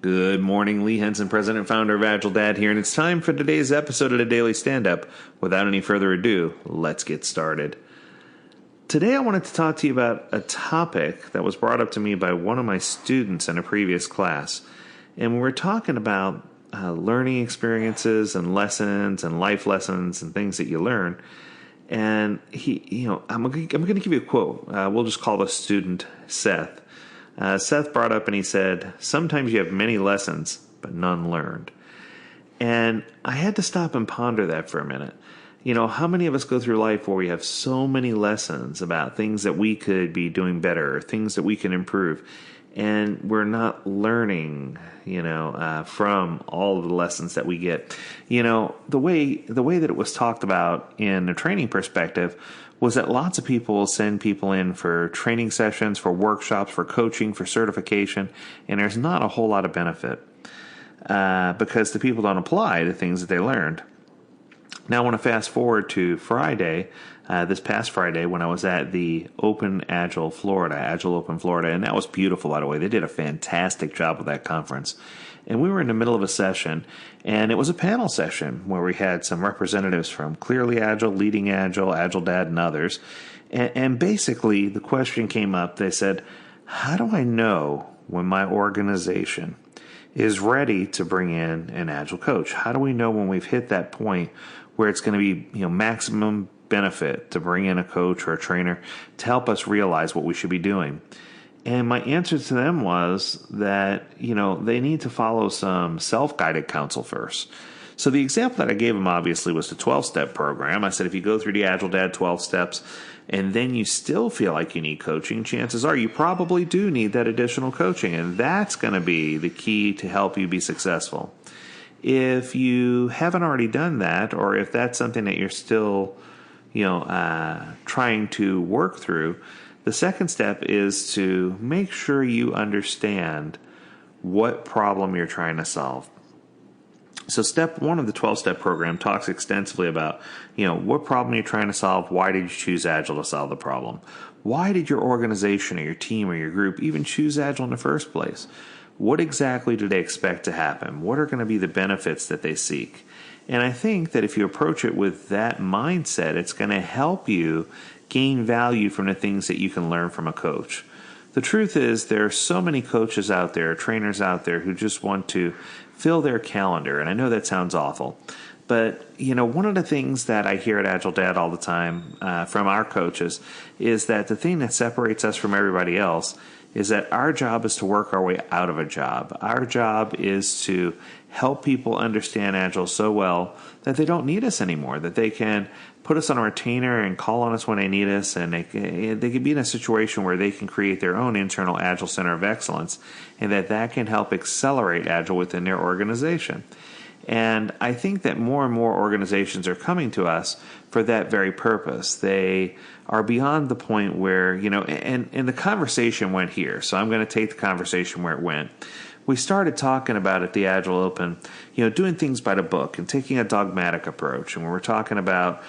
Good morning, Lee Henson, President and Founder of AgileDad here, and it's time for today's episode of the Daily Stand-Up. Without any further ado, let's get started. Today I wanted to talk to you about a topic that was brought up to me by one of my students in a previous class. And we were talking about learning experiences and lessons and life lessons and things that you learn. And I'm going to give you a quote. We'll just call the student Seth. Seth brought up and he said, "Sometimes you have many lessons, but none learned." And I had to stop and ponder that for a minute. You know, how many of us go through life where we have so many lessons about things that we could be doing better or things that we can improve, and we're not learning, from all of the lessons that we get. You know, the way that it was talked about in the training perspective was that lots of people will send people in for training sessions, for workshops, for coaching, for certification, and there's not a whole lot of benefit because the people don't apply the things that they learned. Now I want to fast forward to Friday, this past Friday, when I was at the Open Agile Open Florida, and that was beautiful, by the way. They did a fantastic job with that conference. And we were in the middle of a session, and it was a panel session where we had some representatives from Clearly Agile, Leading Agile, AgileDad, and others. And basically, the question came up. They said, how do I know when my organization is ready to bring in an Agile coach? How do we know when we've hit that point where it's going to be maximum benefit to bring in a coach or a trainer to help us realize what we should be doing? And my answer to them was that, they need to follow some self-guided counsel first. So the example that I gave them obviously was the 12-step program. I said, if you go through the AgileDad 12 steps and then you still feel like you need coaching, chances are you probably do need that additional coaching. And that's going to be the key to help you be successful. If you haven't already done that, or if that's something that you're still, trying to work through, the second step is to make sure you understand what problem you're trying to solve. So step one of the 12-step program talks extensively about, what problem you're trying to solve. Why did you choose Agile to solve the problem? Why did your organization or your team or your group even choose Agile in the first place? What exactly do they expect to happen? What are going to be the benefits that they seek? And I think that if you approach it with that mindset, it's going to help you gain value from the things that you can learn from a coach. The truth is, there are so many coaches out there, trainers out there who just want to fill their calendar. And I know that sounds awful. But, one of the things that I hear at AgileDad all the time from our coaches is that the thing that separates us from everybody else is that our job is to work our way out of a job. Our job is to help people understand Agile so well that they don't need us anymore, that they can put us on a retainer and call on us when they need us, and they can be in a situation where they can create their own internal Agile Center of Excellence, and that can help accelerate Agile within their organization. And I think that more and more organizations are coming to us for that very purpose. They are beyond the point where, and the conversation went here. So I'm going to take the conversation where it went. We started talking about at the Agile Open, doing things by the book and taking a dogmatic approach. And we were talking about,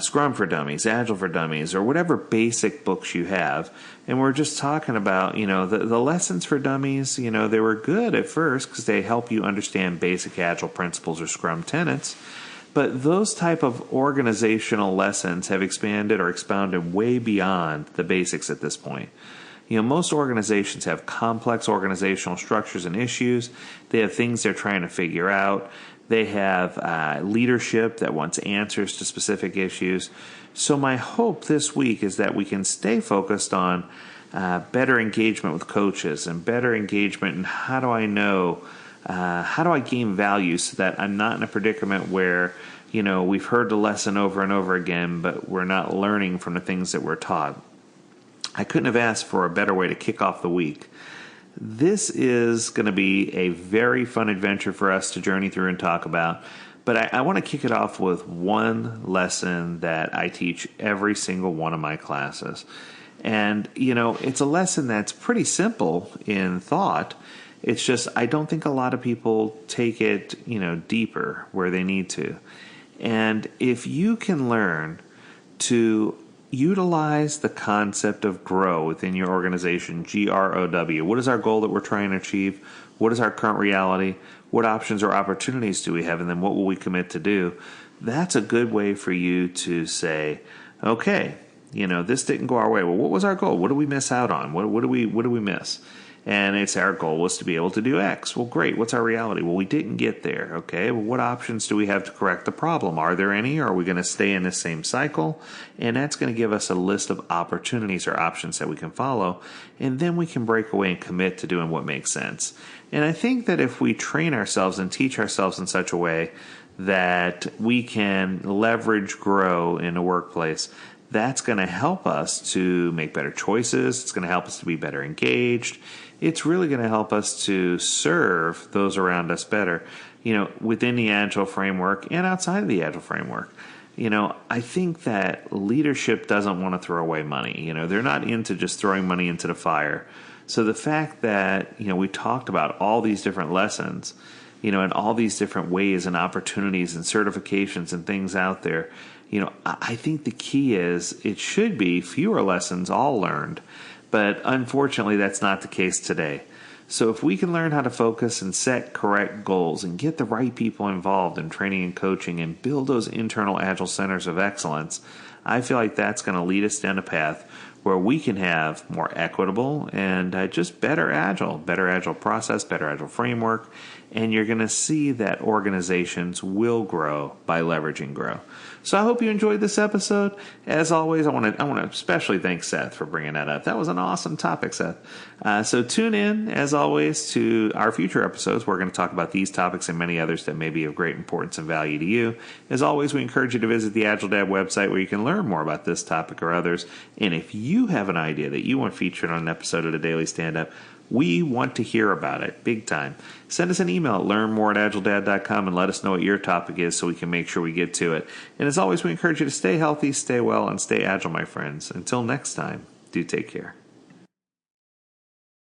Scrum for Dummies, Agile for Dummies, or whatever basic books you have. And we're just talking about, the lessons for dummies, they were good at first because they help you understand basic Agile principles or Scrum tenets. But those type of organizational lessons have expanded or expounded way beyond the basics at this point. Most organizations have complex organizational structures and issues. They have things they're trying to figure out. They have leadership that wants answers to specific issues. So my hope this week is that we can stay focused on better engagement with coaches and better engagement in how do I gain value so that I'm not in a predicament where, we've heard the lesson over and over again, but we're not learning from the things that we're taught. I couldn't have asked for a better way to kick off the week. This is going to be a very fun adventure for us to journey through and talk about. But I want to kick it off with one lesson that I teach every single one of my classes. And, it's a lesson that's pretty simple in thought. It's just I don't think a lot of people take it, deeper where they need to. And if you can learn to utilize the concept of grow within your organization, GROW. What is our goal that we're trying to achieve? What is our current reality? What options or opportunities do we have? And then what will we commit to do? That's a good way for you to say, okay, this didn't go our way. Well, what was our goal? What did we miss out on? What do we miss? And it's our goal was to be able to do X. Well, great. What's our reality? Well, we didn't get there. Okay. Well, what options do we have to correct the problem? Are there any? Or are we going to stay in the same cycle? And that's going to give us a list of opportunities or options that we can follow. And then we can break away and commit to doing what makes sense. And I think that if we train ourselves and teach ourselves in such a way that we can leverage grow in a workplace, that's going to help us to make better choices. It's going to help us to be better engaged. It's really going to help us to serve those around us better, within the Agile framework and outside of the Agile framework. I think that leadership doesn't want to throw away money. They're not into just throwing money into the fire. So the fact that, we talked about all these different lessons, and all these different ways and opportunities and certifications and things out there, I think the key is it should be fewer lessons all learned. But unfortunately, that's not the case today. So if we can learn how to focus and set correct goals and get the right people involved in training and coaching and build those internal Agile Centers of Excellence, I feel like that's going to lead us down a path where we can have more equitable and just better Agile process, better Agile framework, and you're going to see that organizations will grow by leveraging grow. So I hope you enjoyed this episode. As always, I want to especially thank Seth for bringing that up. That was an awesome topic, Seth. So tune in, as always, to our future episodes. We're going to talk about these topics and many others that may be of great importance and value to you. As always, we encourage you to visit the AgileDad website where you can learn more about this topic or others. And if you have an idea that you want featured on an episode of the Daily Stand-Up, we want to hear about it big time. Send us an email at learnmore@agiledad.com and let us know what your topic is so we can make sure we get to it. And as always, we encourage you to stay healthy, stay well, and stay agile, my friends. Until next time, do take care.